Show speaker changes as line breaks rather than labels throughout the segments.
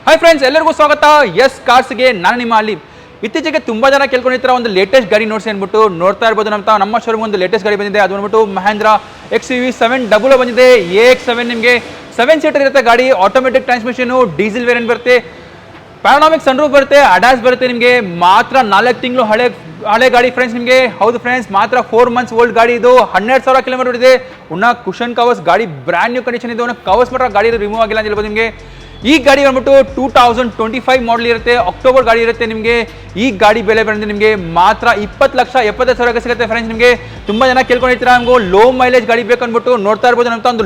Hi friends, ಎಲ್ಲರಿಗೂ ಸ್ವಾಗತ S ಕಾರ್ಸ್ಗೆ. ನಾನು ನಿಮ್ಮ ಅಲ್ಲಿ. ಇತ್ತೀಚೆಗೆ ತುಂಬಾ ಜನ ಕೇಳ್ಕೊಂಡಿರ್ತಾರೆ ಒಂದು ಲೇಟೆಸ್ಟ್ ಗಾಡಿ ನೋಡ್ಸಿ ಅಂದ್ಬಿಟ್ಟು ನೋಡ್ತಾ ಇರ್ಬೋದು. ನಮ್ಮ ಶೋರೂಮ್ ಒಂದು ಲೇಟೆಸ್ಟ್ ಗಾಡಿ ಬಂದಿದೆ. ಅದು ಬಂದ್ಬಿಟ್ಟು ಮಹೇಂದ್ರ XUV 700 ಬಂದಿದೆ. AX7 ನಿಮಗೆ 7 ಸೀಟರ್ ಇರುತ್ತೆ ಗಾಡಿ. ಆಟೋಮೆಟಿಕ್ ಟ್ರಾನ್ಸ್ಮಿಷನ್, ಡೀಸೆಲ್ ವೇರಿಯಂಟ್ ಬರುತ್ತೆ, ಪ್ಯಾನೋರಾಮಿಕ್ ಸನ್ರೂಫ್ ಬರುತ್ತೆ, ಅಡಾಸ್ ಬರುತ್ತೆ. ನಿಮಗೆ ಮಾತ್ರ 4 ತಿಂಗಳು ಹಳೆ ಗಾಡಿ ಫ್ರೆಂಡ್ಸ್. ನಿಮಗೆ ಹೌದು ಫ್ರೆಂಡ್ಸ್, ಮಾತ್ರ 4 ಮಂತ್ಸ್ ಓಲ್ಡ್ ಗಾಡಿ. ಇದು 12,000 ಕಿಲೋಮೀಟರ್ ಇದೆ. ಉನ್ನ ಕುಷನ್ ಕವರ್ಸ್ ಗಾಡಿ ಬ್ರ್ಯಾಂಡ್ ನ್ಯೂ ಕಂಡೀಷನ್ ಇದೆ. ಕವರ್ಸ್ ಮಾತ್ರ ಗಾಡಿ ರಿಮೂವ್ ಆಗಿಲ್ಲ ಅಂತ ಹೇಳ್ಬೋದು. ನಿಮಗೆ ಈ ಗಾಡಿ ಬಂದ್ಬಿಟ್ಟು 2025 ಮಾಡಲ್ ಇರುತ್ತೆ. ಅಕ್ಟೋಬರ್ ಗಾಡಿ ಇರುತ್ತೆ. ನಿಮಗೆ ಈ ಗಾಡಿ ಬೆಲೆ ಬಂದ್ರೆ ನಿಮಗೆ ಮಾತ್ರ 20,70,000 ಸಿಗುತ್ತೆ ಫ್ರೆಂಡ್ಸ್. ನಿಮಗೆ ತುಂಬಾ ಜನ ಕೇಳ್ಕೊಂಡಿರ್ತೀರಾ ನಮಗೂ ಲೋ ಮೈಲೇಜ್ ಗಾಡಿ ಬೇಕು ಅಂದ್ಬಿಟ್ಟು. ನೋಡ್ತಾ ಇರ್ಬೋದು ಅಂತ ಒಂದು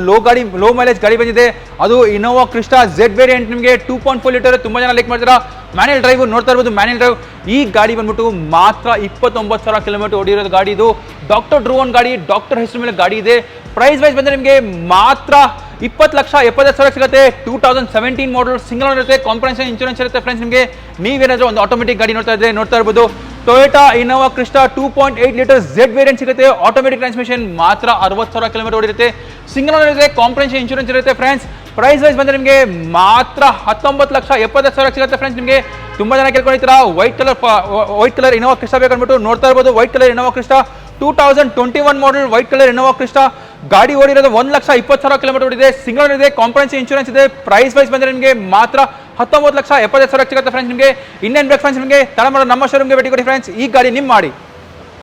ಲೋ ಮೈಲೇಜ್ ಗಾಡಿ ಬಂದಿದೆ. ಅದು ಇನೋವಾ ಕ್ರಿಸ್ಟಾ Z ವೇರಿಯಂಟ್. ನಿಮಗೆ 2.4 ಲೀಟರ್. ತುಂಬಾ ಜನ ಲೈಕ್ ಮಾಡ್ತೀರಾ. ಮ್ಯಾನ್ಯಲ್ ಡ್ರೈವ್ ನೋಡ್ತಾ ಇರ್ಬೋದು, ಮ್ಯಾನ್ಯಲ್ ಡ್ರೈವ್. ಈ ಗಾಡಿ ಬಂದ್ಬಿಟ್ಟು ಮಾತ್ರ 29,000 ಕಿಲೋಮೀಟರ್ ಓಡಿರೋದು ಗಾಡಿ. ಇದು ಡಾಕ್ಟರ್ ಡ್ರೂವನ್ ಗಾಡಿ, ಡಾಕ್ಟರ್ ಹೆಸರು ಮೇಲೆ ಗಾಡಿ ಇದೆ. ಪ್ರೈಸ್ ವೈಸ್ ಬಂದ್ರೆ ನಿಮಗೆ ಮಾತ್ರ 20,70,000 ಸಿಗುತ್ತೆ. 2017 ಮಾಡಲ್, ಸಿಂಗಲ್ ಓನರ್ ಇರುತ್ತೆ, ಕಾಂಪ್ರಹೆನ್ಸಿವ್ ಇನ್ಶೂರೆನ್ಸ್ ಇರುತ್ತೆ ಫ್ರೆಂಡ್ಸ್. ನಿಮಗೆ ನೀವೇನಾದ್ರೂ ಒಂದು ಆಟೋಮೆಟಿಕ್ ಗಾಡಿ ನೋಡ್ತಾ ಇರ್ಬೋದು. Toyota Innova Crysta 2.8 litre Z variant ಸಿಗುತ್ತೆ. ಆಟೋಮೆಟಿಕ್ ಟ್ರಾನ್ಸ್ಮಿಷನ್, ಮಾತ್ರ 60,000 ಕಿಲೋಮೀಟರ್ ಓಡಿರುತ್ತೆ. ಸಿಂಗಲ್ ಓನರ್ ಇದೆ, ಕಾಂಪ್ರಹೆನ್ಸಿವ್ ಇನ್ಶೂರೆನ್ಸ್ ಇರುತ್ತೆ ಫ್ರೆಂಡ್ಸ್. ಪ್ರೈಸ್ ವೈಸ್ ಬಂದ್ರೆ ನಿಮಗೆ ಮಾತ್ರ 19,70,000 ಸಿಗುತ್ತೆ ಫ್ರೆಂಡ್ಸ್. ನಿಮಗೆ ತುಂಬಾ ಜನ ಕೇಳ್ಕೊಂಡಿರ್ತೀರಾ ವೈಟ್ ಕಲರ್ ಇನೋವಾ ಕ್ರಿಸ್ಟಾ ಬೇಕಂದ್ಬಿಟ್ಟು. ನೋಡ್ತಾ ಇರ್ಬೋದು ವೈಟ್ ಕಲರ್ ಇನೋವಾ ಕ್ರಿಸ್ಟಾ 2021 ಮಾಡಲ್ ವೈಟ್ ಕಲರ್ ಇನೋವಾ ಕ್ರಿಸ್ಟಾ. ಗಾಡಿ ಓಡಿರೋದು 1,20,000 ಕಿಲೋಮೀಟರ್ ಓಡಿದೆ. ಸಿಂಗಲ್ ಓನರ್ ಇದೆ, ಕಾಂಪ್ರಹೆನ್ಸಿವ್ ಇನ್ಶೂರೆನ್ಸ್ ಇದೆ. ಪ್ರೈಸ್ ವೈಸ್ ಬಂದ್ರೆ ನಿಮಗೆ ಮಾತ್ರ 19,70,000 ಸಿಗುತ್ತೆ ಫ್ರೆಂಡ್ಸ್. ನಿಮಗೆ ಇನ್ನೇನು ಬೇಕು ಫ್ರೆಂಡ್ಸ್, ನಿಮಗೆ ತಡ ಮಾಡೋ ನಮ್ಮ ಶೋರೂಮ್ಗೆ ಭೇಟಿ ಕೊಡಿ ಫ್ರೆಂಡ್ಸ್. ಈ ಗಾಡಿ ನಿಮ್ಮ ಮಾಡಿ.